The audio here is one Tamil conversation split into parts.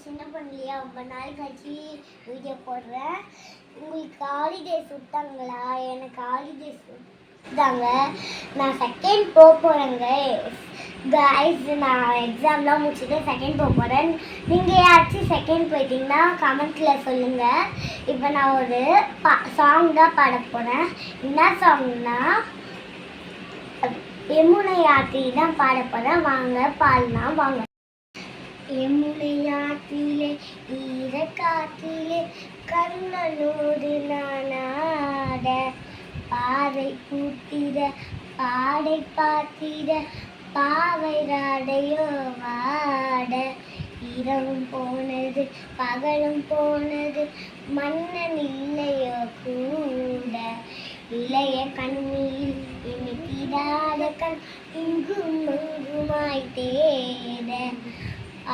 சின்ன பண்ணலையா ரொம்ப நாள் கழிச்சு வீடியோ போடுறேன். உங்களுக்கு ஹாலிடேஸ் விட்டாங்களா? எனக்கு ஹாலிடேஸ் விட்டாங்க. நான் செகண்ட் போகிறேங்க கைஸ். நான் எக்ஸாம்லாம் முடிச்சுட்டு செகண்ட் போகிறேன். நீங்கள் யாராச்சும் செகண்ட் போயிட்டீங்கன்னா கமெண்ட்டில் சொல்லுங்கள். இப்போ நான் ஒரு சாங் தான் பாட போகிறேன். என்ன சாங்னா யமுனை ஆற்றி தான் பாட போகிறேன். வாங்க பாடலாம் வாங்க. யமுனையாற்றிலே ஈரக்காற்றிலே கண்ணனோடு நானாட பாதை கூட்டிட பாடை பார்த்திட பாவை ராடையோ வாட இரவும் போனது பகலும் போனது மன்னன் இல்லையோ கூட இளைய கண்ணில் இனி தீராத கண் இங்கும் எங்குமாய் தேட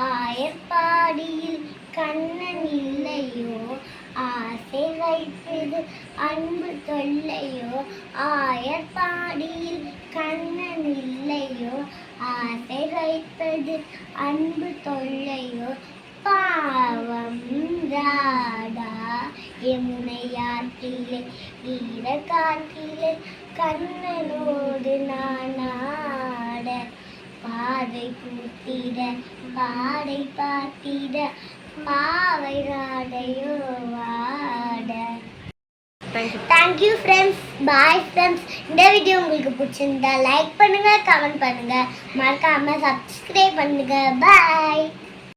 ஆயர்பாடியில் கண்ணன் இல்லையோ ஆசை வைத்தது அன்பு தொல்லையோ ஆயர்பாடியில் கண்ணன் இல்லையோ ஆசை வைப்பது அன்பு தொல்லையோ பாவம் ராடா யமுனையாற்றிலே ஈரக்காற்றிலே கண்ணனோடு நானாட பாதை கூட்டிட பாடை பார்த்திட பாவை ராடையோ வாட. Thank you friends. Bye friends. இந்த வீடியோ உங்களுக்கு பிடிச்சிருந்தா லைக் பண்ணுங்க, கமெண்ட் பண்ணுங்க, மறக்காம சப்ஸ்கிரைப் பண்ணுங்க. பாய்.